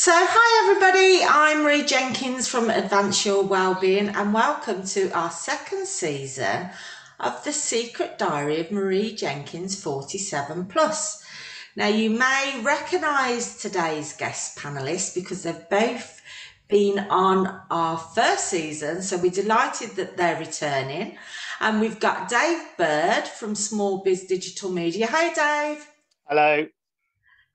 So, hi everybody, I'm Marie Jenkins from Advance Your Wellbeing, and welcome to our second season of The Secret Diary of Marie Jenkins 47 Plus. Now, you may recognise today's guest panellists because they've both been on our first season, so we're delighted that they're returning. And we've got Dave Bird from Small Biz Digital Media. Hi, Dave. Hello.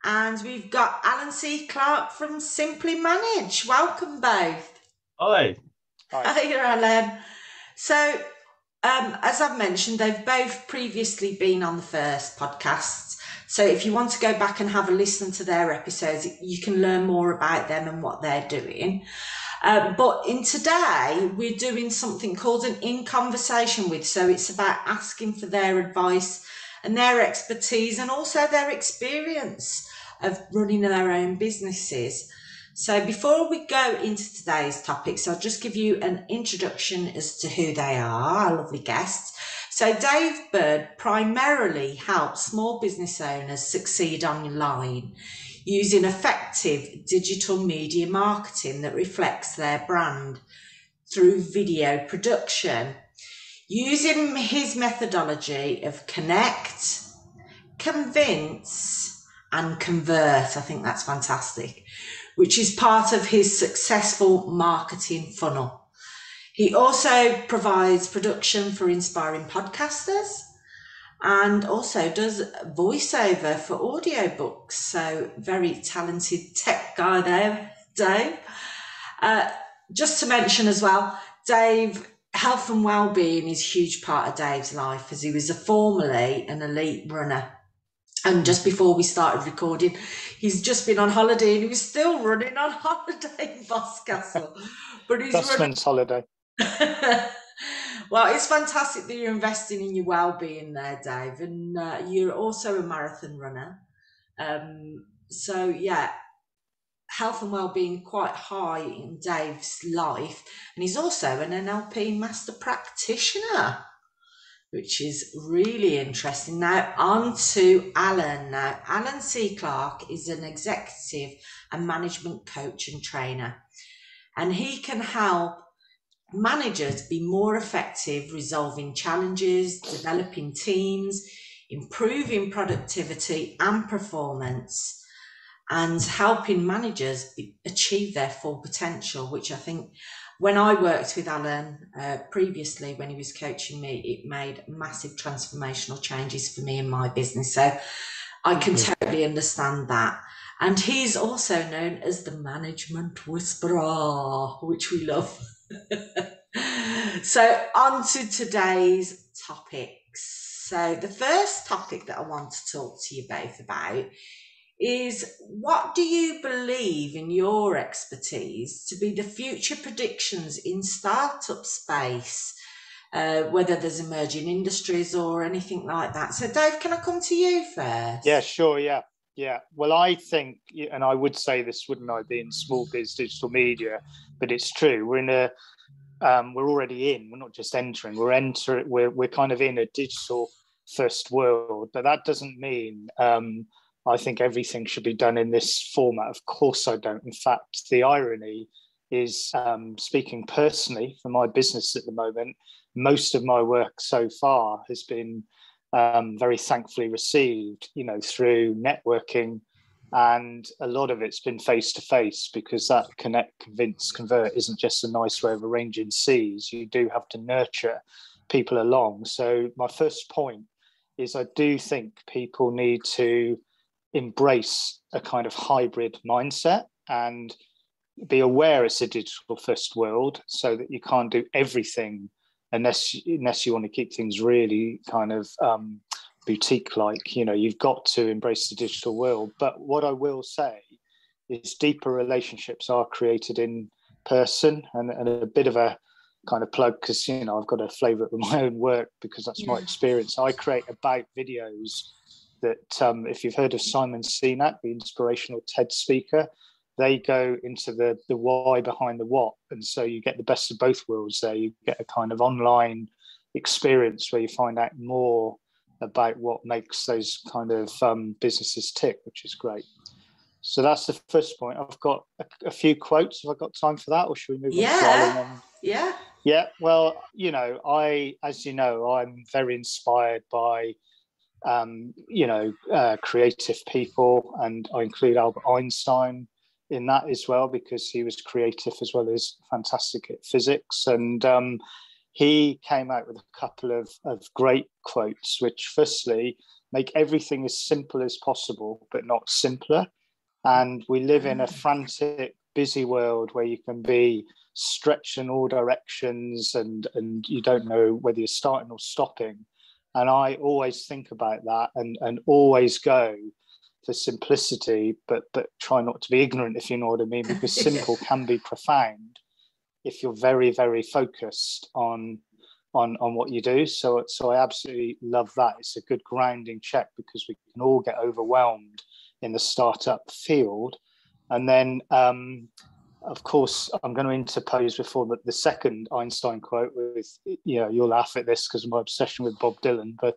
And we've got Alan C. Clark from Simply Manage. Welcome both. Hi. Hi, Alan. So, as I've mentioned, they've both previously been on the first podcast. So if you want to go back and have a listen to their episodes, you can learn more about them and what they're doing. But in today, we're doing something called an In Conversation With. So it's about asking for their advice and their expertise and also their experience of running their own businesses. So before we go into today's topics, I'll just give you an introduction as to who they are, our lovely guests. So Dave Bird primarily helps small business owners succeed online using effective digital media marketing that reflects their brand through video production. Using his methodology of connect, convince, and convert. I think that's fantastic, which is part of his successful marketing funnel. He also provides production for inspiring podcasters and also does voiceover for audiobooks. So very talented tech guy there, Dave. Just to mention as well, Dave, health and wellbeing is a huge part of Dave's life as he was formerly an elite runner. And just before we started recording, he's just been on holiday and he was still running on holiday in Boscastle. But he's Dustman's holiday. Well, it's fantastic that you're investing in your well-being there, Dave. And you're also a marathon runner. So, yeah, health and well-being quite high in Dave's life. And he's also an NLP master practitioner, which is really interesting. Now, on to Alan. Now, Alan C. Clark is an executive and management coach and trainer, and he can help managers be more effective resolving challenges, developing teams, improving productivity and performance, and helping managers achieve their full potential, which I think when I worked with Alan previously, when he was coaching me, it made massive transformational changes for me in my business. So I can totally understand that. And he's also known as the management whisperer, which we love. So on to today's topics. So the first topic that I want to talk to you both about is, what do you believe in your expertise to be the future predictions in startup space, whether there's emerging industries or anything like that? So Dave, can I come to you first? Yeah, sure. Yeah. Well, I think, and I would say this, wouldn't I, be in Small Biz Digital Media, but it's true. We're already in, we're not just entering, we're kind of in a digital first world, but that doesn't mean, I think everything should be done in this format. Of course I don't. In fact, the irony is, speaking personally for my business at the moment, most of my work so far has been very thankfully received, through networking, and a lot of it's been face-to-face, because that connect, convince, convert isn't just a nice way of arranging C's. You do have to nurture people along. So my first point is, I do think people need to embrace a kind of hybrid mindset and be aware it's a digital first world, so that you can't do everything unless you want to keep things really kind of boutique like. You've got to embrace the digital world. But what I will say is, deeper relationships are created in person, and a bit of a kind of plug, because I've got a favourite with my own work, because that's my experience. I create about videos that, if you've heard of Simon Sinek, the inspirational TED speaker, they go into the why behind the what. And so you get the best of both worlds there. You get a kind of online experience where you find out more about what makes those kind of businesses tick, which is great. So that's the first point. I've got a few quotes. Have I got time for that, or should we move on to Alan? Yeah. Yeah. Well, as you know, I'm very inspired by creative people, and I include Albert Einstein in that as well, because he was creative as well as fantastic at physics. And he came out with a couple of great quotes, which firstly make everything as simple as possible, but not simpler. And we live in a frantic, busy world where you can be stretched in all directions, and you don't know whether you're starting or stopping. And I always think about that, and always go for simplicity, but try not to be ignorant, if you know what I mean, because simple can be profound if you're very, very focused on what you do. So I absolutely love that. It's a good grounding check, because we can all get overwhelmed in the startup field. And then, of course, I'm going to interpose before the second Einstein quote with, you'll laugh at this because of my obsession with Bob Dylan, but,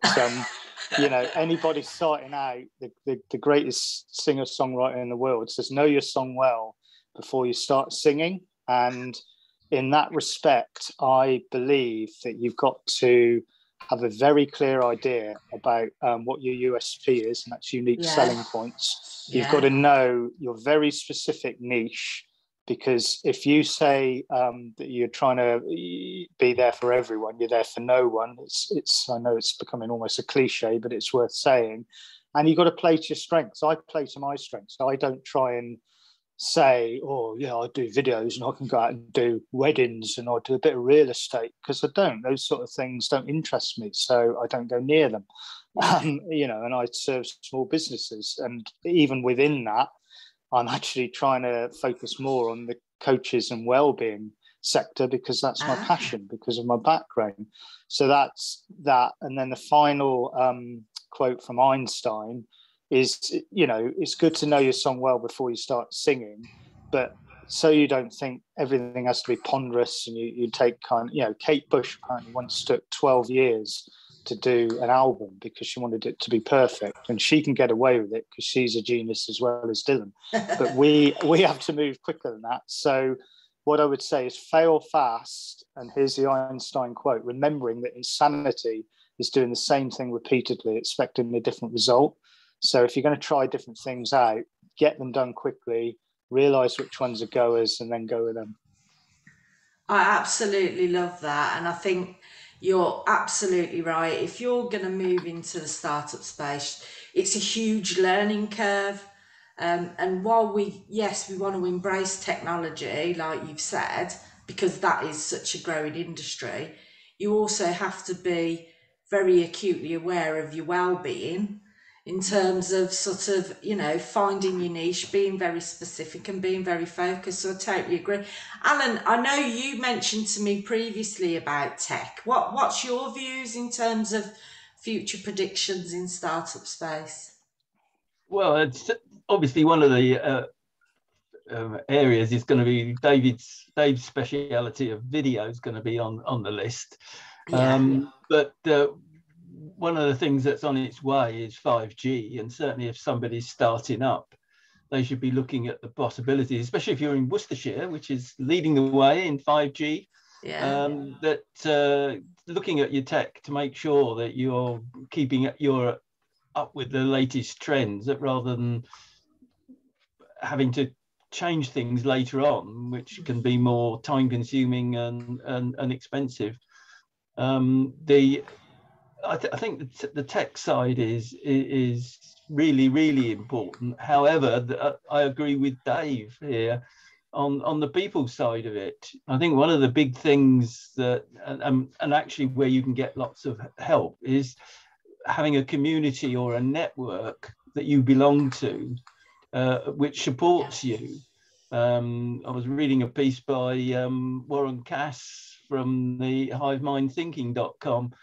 anybody starting out, the greatest singer-songwriter in the world says, know your song well before you start singing. And in that respect, I believe that you've got to have a very clear idea about what your USP is, and that's unique selling points. You've got to know your very specific niche, because if you say that you're trying to be there for everyone, you're there for no one. I know it's becoming almost a cliche, but it's worth saying. And you've got to play to your strengths. I play to my strengths. I don't try and say, oh yeah, I do videos and I can go out and do weddings and I do a bit of real estate, because I don't. Those sort of things don't interest me, so I don't go near them. And I serve small businesses, and even within that, I'm actually trying to focus more on the coaches and wellbeing sector, because that's my passion, because of my background. So that's that. And then the final quote from Einstein is, it's good to know your song well before you start singing, but so you don't think everything has to be ponderous, and you take Kate Bush apparently once took 12 years to do an album because she wanted it to be perfect, and she can get away with it because she's a genius as well as Dylan. But we have to move quicker than that. So what I would say is fail fast, and here's the Einstein quote, remembering that insanity is doing the same thing repeatedly, expecting a different result. So if you're going to try different things out, get them done quickly, realize which ones are goers, and then go with them. I absolutely love that. And I think you're absolutely right. If you're going to move into the startup space, it's a huge learning curve. And while we want to embrace technology, like you've said, because that is such a growing industry, you also have to be very acutely aware of your well-being in terms of sort of, finding your niche, being very specific and being very focused. So I totally agree. Alan, I know you mentioned to me previously about tech. What's your views in terms of future predictions in startup space? Well, it's obviously one of the areas is going to be Dave's speciality of video is going to be on the list. But one of the things that's on its way is 5G, and certainly if somebody's starting up, they should be looking at the possibilities, especially if you're in Worcestershire, which is leading the way in 5G. Looking at your tech to make sure that you're keeping your up with the latest trends, that rather than having to change things later on, which can be more time consuming and expensive. I think the tech side is really, really important. However, I agree with Dave here on the people side of it. I think one of the big things that, and actually where you can get lots of help, is having a community or a network that you belong to, which supports you. I was reading a piece by Warren Cass from the hivemindthinking.com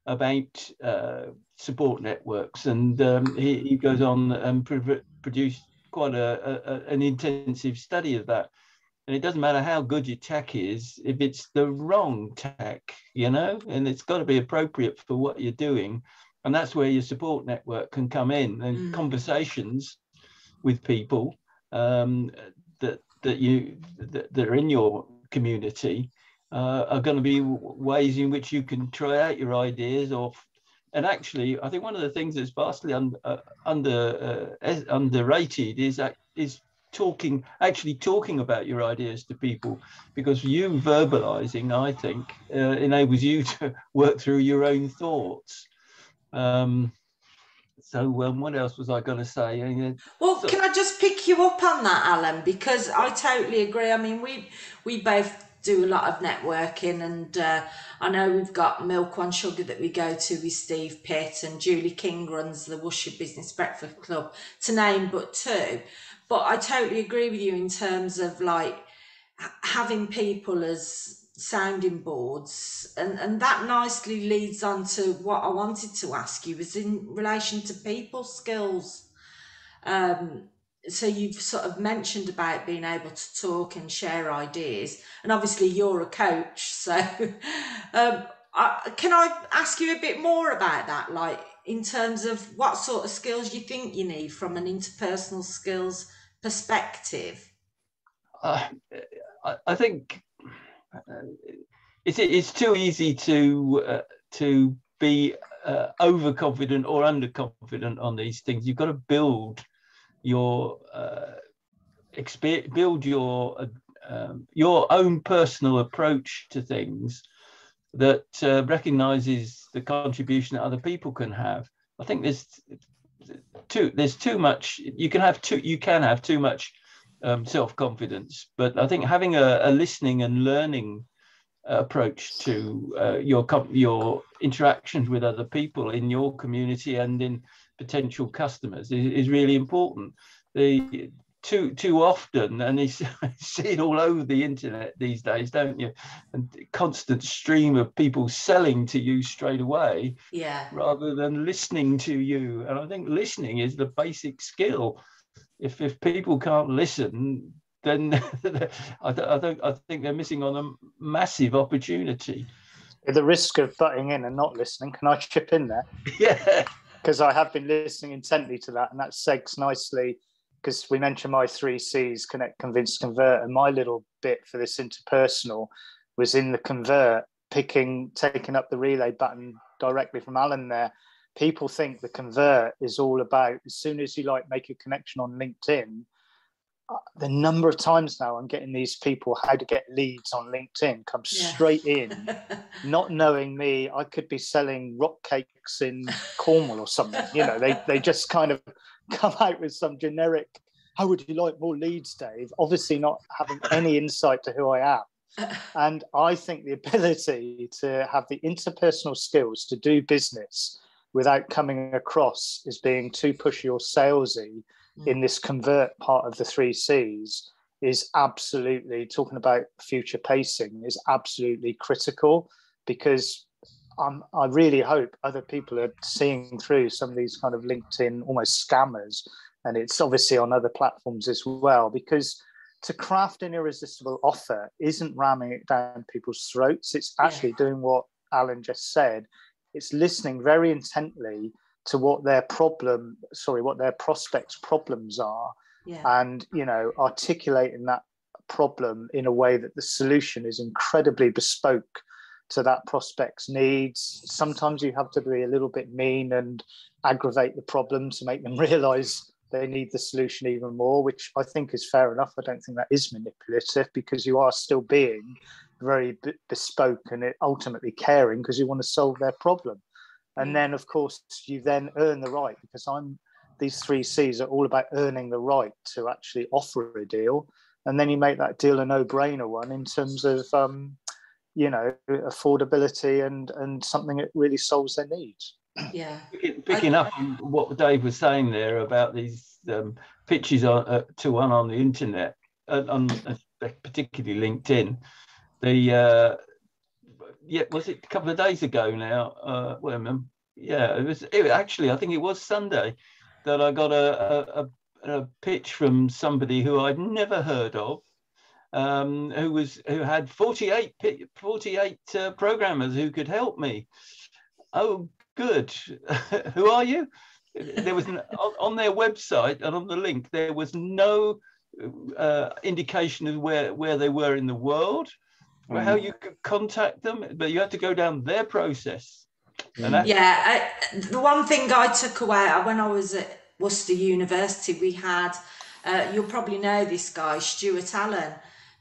about support networks, and he goes on and produced quite an intensive study of that. And it doesn't matter how good your tech is, if it's the wrong tech, and it's got to be appropriate for what you're doing. And that's where your support network can come in, and conversations with people that are in your community are going to be ways in which you can try out your ideas. And actually, I think one of the things that's vastly underrated is talking about your ideas to people, because you verbalizing, I think, enables you to work through your own thoughts. What else was I going to say? Well, can I just pick you up on that, Alan? Because I totally agree. I mean, we both do a lot of networking, and I know we've got Milk One Sugar that we go to with Steve Pitt, and Julie King runs the Worcester Business Breakfast Club, to name but two. But I totally agree with you in terms of like having people as sounding boards, and that nicely leads on to what I wanted to ask you, was in relation to people skills. So you've sort of mentioned about being able to talk and share ideas, and obviously you're a coach, so can I ask you a bit more about that, like in terms of what sort of skills you think you need from an interpersonal skills perspective? I think it's too easy to be overconfident or underconfident on these things. You've got to build your experience, build your own personal approach to things that recognizes the contribution that other people can have. I think there's too much. You can have too much self-confidence, but I think having a listening and learning approach to your interactions with other people in your community and in potential customers is really important. Too often, and you see it all over the internet these days, don't you? And constant stream of people selling to you straight away, rather than listening to you. And I think listening is the basic skill. If people can't listen, then I think they're missing on a massive opportunity. At the risk of butting in and not listening, can I chip in there? Yeah. Because I have been listening intently to that, and that segs nicely, because we mentioned my 3 C's: connect, convince, convert, and my little bit for this interpersonal was in the convert, taking up the relay button directly from Alan there. People think the convert is all about, as soon as you like make a connection on LinkedIn, the number of times now I'm getting these people how to get leads on LinkedIn come straight in, not knowing me. I could be selling rock cakes in Cornwall or something. You know, they just kind of come out with some generic, how would you like more leads, Dave? Obviously not having any insight to who I am. And I think the ability to have the interpersonal skills to do business without coming across as being too pushy or salesy in this convert part of the 3 C's is absolutely, talking about future pacing, is absolutely critical, because I really hope other people are seeing through some of these kind of LinkedIn almost scammers, and it's obviously on other platforms as well, because to craft an irresistible offer isn't ramming it down people's throats. It's actually doing what Alan just said. It's listening very intently to what their prospects' problems are, and articulating that problem in a way that the solution is incredibly bespoke to that prospect's needs. Sometimes you have to be a little bit mean and aggravate the problem to make them realize they need the solution even more, which I think is fair enough. I don't think that is manipulative, because you are still being very bespoke and ultimately caring, because you want to solve their problem. And then, of course, you then earn the right, because these 3 C's are all about earning the right to actually offer a deal. And then you make that deal a no-brainer one in terms of, affordability and something that really solves their needs. Yeah. Picking up on what Dave was saying there about these pitches to one on the internet, particularly LinkedIn, was it a couple of days ago now? I think it was Sunday that I got a pitch from somebody who I'd never heard of, who had 48 programmers who could help me. Oh, good. Who are you? there was on their website and on the link, there was no indication of where they were in the world, or how you could contact them, but you had to go down their process. And the one thing I took away when I was at Worcester University, we had, you'll probably know this guy, Stuart Allen,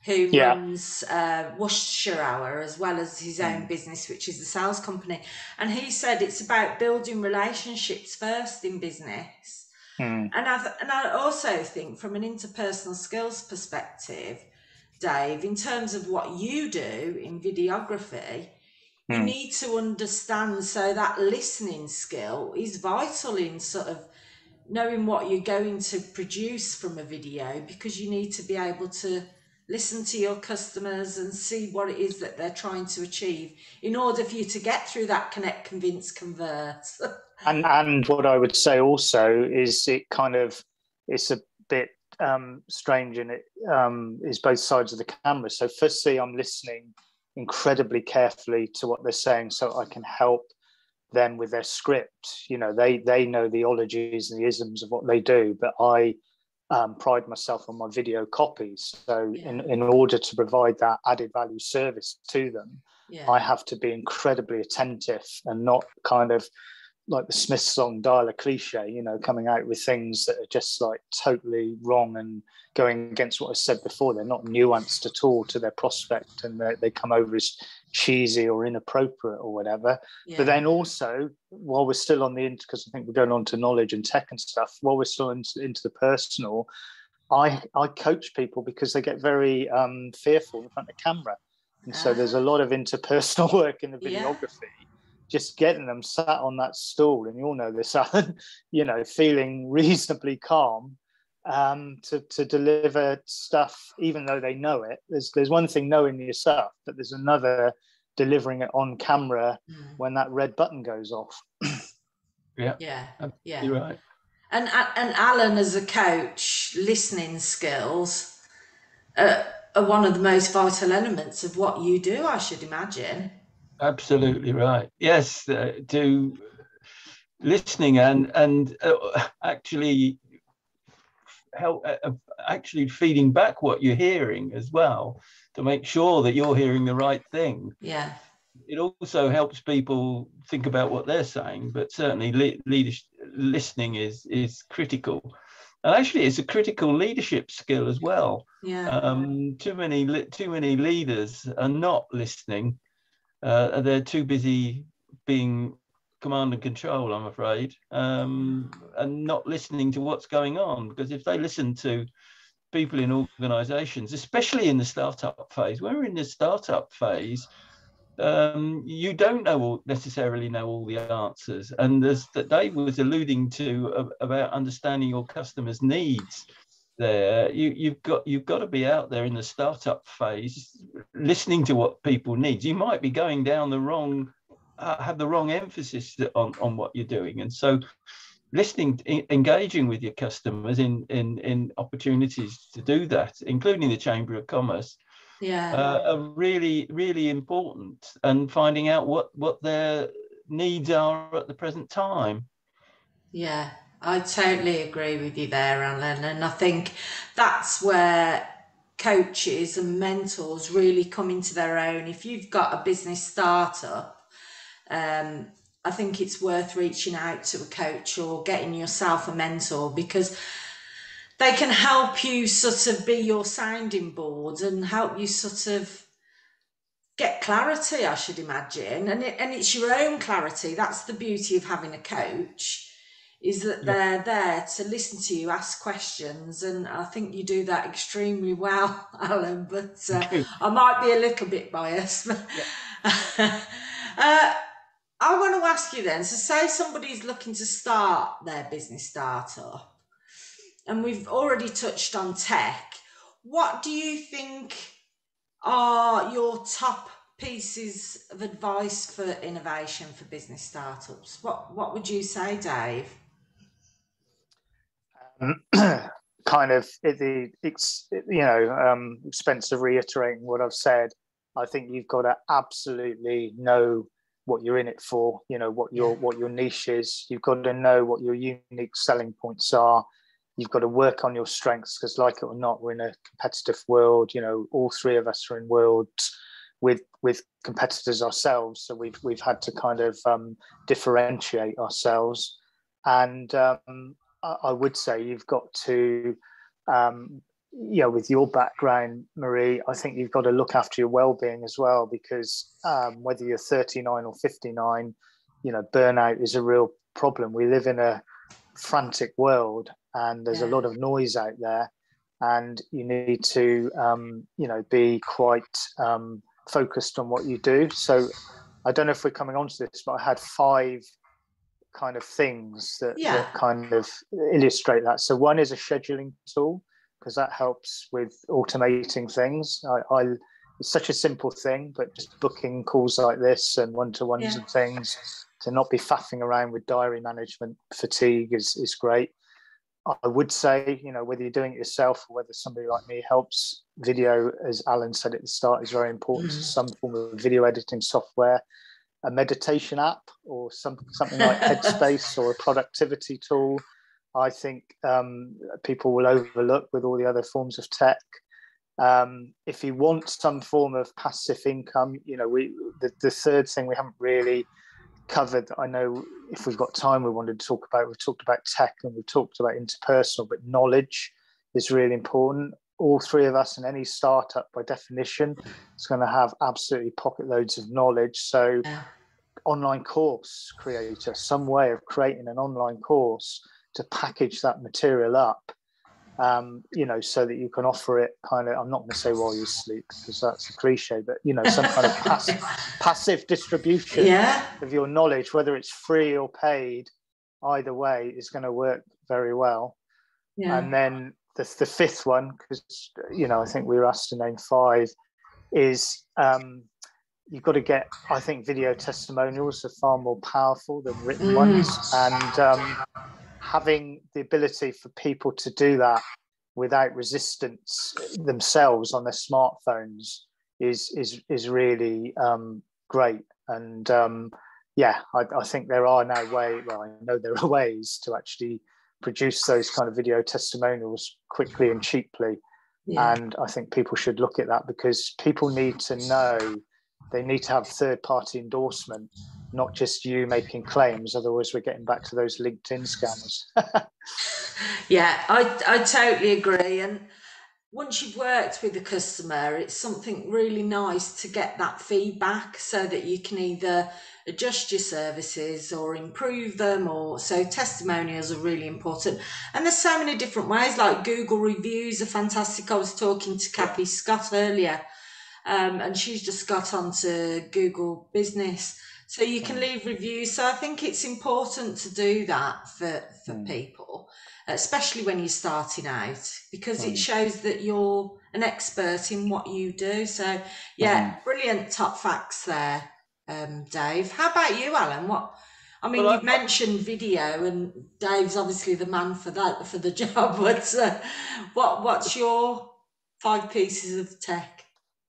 who runs Worcestershire Hour as well as his own business, which is the sales company. And he said it's about building relationships first in business. And I also think from an interpersonal skills perspective, Dave, in terms of what you do in videography, you need to understand, so that listening skill is vital in sort of knowing what you're going to produce from a video, because you need to be able to listen to your customers and see what it is that they're trying to achieve in order for you to get through that connect, convince, convert. and what I would say also is it's a bit strange, and it is both sides of the camera. So firstly, I'm listening incredibly carefully to what they're saying so I can help them with their script. You know, they know the ologies and the isms of what they do, but I pride myself on my video copies. So in order to provide that added value service to them, I have to be incredibly attentive and not kind of like the Smith song dial a cliche, you know, coming out with things that are just like totally wrong and going against what I said before. They're not nuanced at all to their prospect, and they come over as cheesy or inappropriate or whatever. But then also, while we're still on because I think we're going on to knowledge and tech and stuff, while we're still into the personal, I coach people because they get very fearful in front of camera. And so there's a lot of interpersonal work in the videography. Just getting them sat on that stool, and you all know this, Alan, you know, feeling reasonably calm to deliver stuff, even though they know it. There's one thing knowing your stuff, but there's another delivering it on camera when that red button goes off. You're right. And Alan, as a coach, listening skills are one of the most vital elements of what you do, I should imagine. Absolutely right. Yes, to listening and actually help actually feeding back what you're hearing as well, to make sure that you're hearing the right thing. Yeah. It also helps people think about what they're saying, but certainly listening is critical. And actually, it's a critical leadership skill as well. Too many leaders are not listening. They're too busy being command and control, I'm afraid, and not listening to what's going on. Because if they listen to people in organizations, especially in the startup phase, when we're in the startup phase, you don't necessarily know all the answers. And as that Dave was alluding to about understanding your customers' needs, there you've got to be out there in the startup phase listening to what people need. You might be going down the wrong have the wrong emphasis on what you're doing, and so listening, engaging with your customers in opportunities to do that, including the Chamber of Commerce, are really, really important, and finding out what their needs are at the present time. Yeah, I totally agree with you there, Alan. And I think that's where coaches and mentors really come into their own. If you've got a business startup, I think it's worth reaching out to a coach or getting yourself a mentor, because they can help you sort of be your sounding board and help you sort of get clarity, I should imagine. And it's your own clarity. That's the beauty of having a coach, is that they're there to listen to you, ask questions. And I think you do that extremely well, Alan, but I might be a little bit biased. I want to ask you then, so say somebody's looking to start their business startup, and we've already touched on tech. What do you think are your top pieces of advice for innovation for business startups? What would you say, Dave? Kind of at the expense of reiterating what I've said, I think you've got to absolutely know what you're in it for, what your niche is. You've got to know what your unique selling points are. You've got to work on your strengths, because like it or not, we're in a competitive world. All three of us are in worlds with competitors ourselves. So we've had to kind of differentiate ourselves. And I would say you've got to, with your background, Marie, I think you've got to look after your well-being as well, because whether you're 39 or 59, burnout is a real problem. We live in a frantic world, and there's a lot of noise out there, and you need to be quite focused on what you do. So I don't know if we're coming on to this, but I had 5 kind of things that kind of illustrate that. So one is a scheduling tool, because that helps with automating things. It's such a simple thing, but just booking calls like this and one-to-ones and things, to not be faffing around with diary management fatigue is great. I would say, whether you're doing it yourself or whether somebody like me helps, video, as Alan said at the start, is very important. So some form of video editing software, a meditation app, or something like Headspace, or a productivity tool, I think people will overlook with all the other forms of tech. If you want some form of passive income, the third thing we haven't really covered, I know if we've got time we wanted to talk about, we've talked about tech and we've talked about interpersonal, but knowledge is really important. All three of us in any startup, by definition, is going to have absolutely pocket loads of knowledge. So online course creator, some way of creating an online course to package that material up, so that you can offer it kind of, I'm not going to say while you sleep, because that's a cliche, but, some kind of passive distribution of your knowledge, whether it's free or paid, either way is going to work very well. And then the fifth one, because, I think we were asked to name 5, is you've got to get, I think video testimonials are far more powerful than written ones. And having the ability for people to do that without resistance themselves on their smartphones is really great. And I think there are now I know there are ways to actually produce those kind of video testimonials quickly and cheaply. And I think people should look at that, because people need to know, they need to have third-party endorsement, not just you making claims. Otherwise, we're getting back to those LinkedIn scams. I totally agree. And once you've worked with a customer, it's something really nice to get that feedback, so that you can either adjust your services or improve them. Or so testimonials are really important. And there's so many different ways, like Google reviews are fantastic. I was talking to Kathy Scott earlier, and she's just got onto Google Business. So you can leave reviews. So I think it's important to do that for people, especially when you're starting out, because it shows that you're an expert in what you do. So brilliant top facts there, Dave. How about you, Alan? You've mentioned video, and Dave's obviously the man for the job. But what's your 5 pieces of tech?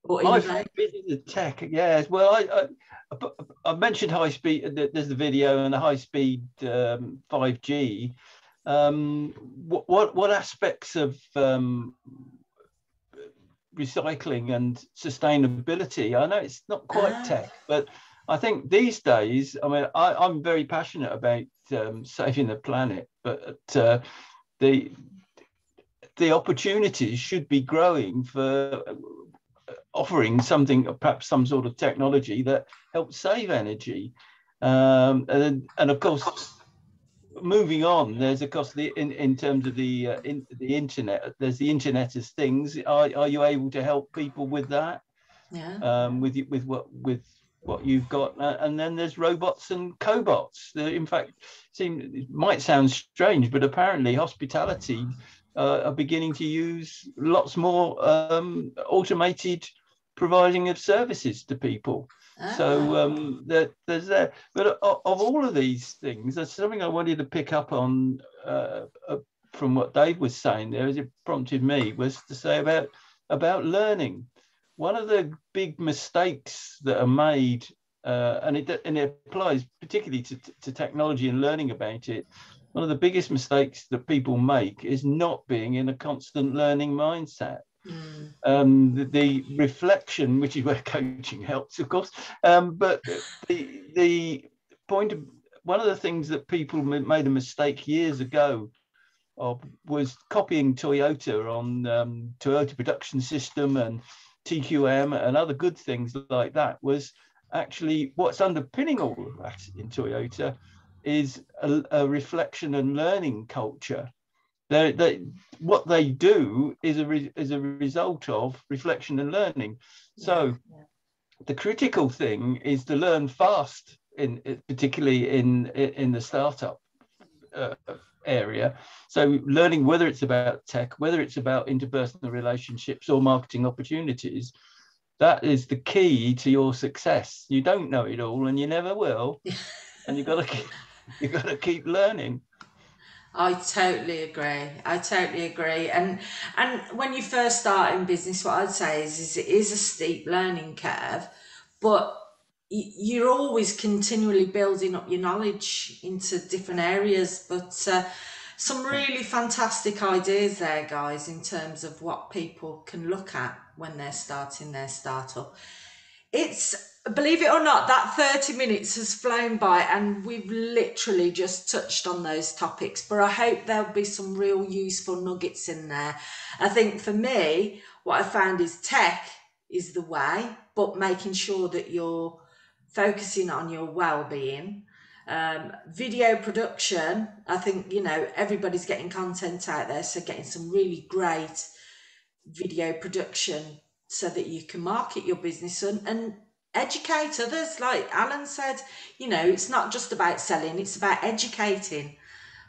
My 5 pieces of tech, yes. Well, I mentioned high speed. There's the video and the high speed 5G. What aspects of recycling and sustainability? I know it's not quite tech, but I think these days, I'm very passionate about saving the planet, but the opportunities should be growing for offering something, perhaps some sort of technology that helps save energy. And of course, moving on, there's of course in terms of the internet, there's the Internet of Things. Are you able to help people with that? With what you've got? And then there's robots and cobots. In fact, it might sound strange, but apparently hospitality are beginning to use lots more automated providing of services to people. So there's that. But of all of these things, there's something I wanted to pick up on from what Dave was saying there, as it prompted me, was to say about learning. One of the big mistakes that are made and it applies particularly to technology and learning about it. One of the biggest mistakes that people make is not being in a constant learning mindset. The reflection, which is where coaching helps, of course, but the point of one of the things that people made a mistake years ago of was copying Toyota on Toyota Production System and TQM and other good things like that. Was actually what's underpinning all of that in Toyota is a reflection and learning culture. What they do is a result of reflection and learning. So the critical thing is to learn fast, particularly in the startup area. So learning whether it's about tech, whether it's about interpersonal relationships or marketing opportunities, that is the key to your success. You don't know it all, and you never will, and you've got to keep learning. I totally agree. And when you first start in business, what I'd say is it is a steep learning curve, but you're always continually building up your knowledge into different areas. But some really fantastic ideas there, guys, in terms of what people can look at when they're starting their startup. It's, believe it or not, that 30 minutes has flown by and we've literally just touched on those topics, but I hope there'll be some real useful nuggets in there. I think for me, what I found is tech is the way, but making sure that you're focusing on your well-being. Video production, I think, everybody's getting content out there, so getting some really great video production so that you can market your business and educate others. Like Alan said, it's not just about selling, it's about educating.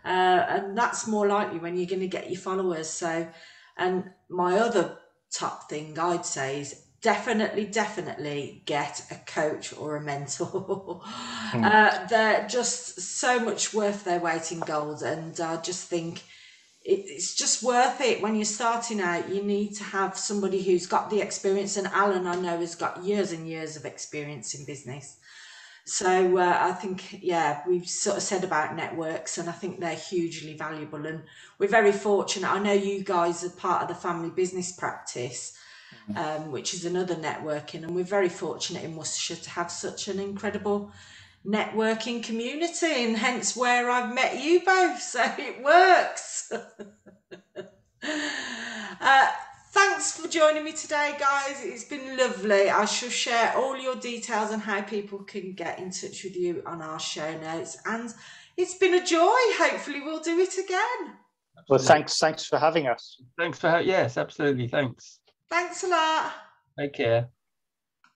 And that's more likely when you're going to get your followers. So, and my other top thing I'd say is definitely get a coach or a mentor. They're just so much worth their weight in gold. And I just think it's just worth it. When you're starting out, you need to have somebody who's got the experience, and Alan, I know, has got years and years of experience in business. So I think, we've sort of said about networks, and I think they're hugely valuable, and we're very fortunate. I know you guys are part of the family business practice, which is another networking, and we're very fortunate in Worcestershire to have such an incredible networking community, and hence where I've met you both, so it works. Thanks for joining me today, guys. It's been lovely. I shall share all your details on how people can get in touch with you on our show notes, and it's been a joy. Hopefully we'll do it again. Well, thanks for having us. Yes, absolutely. Thanks A lot. Take care.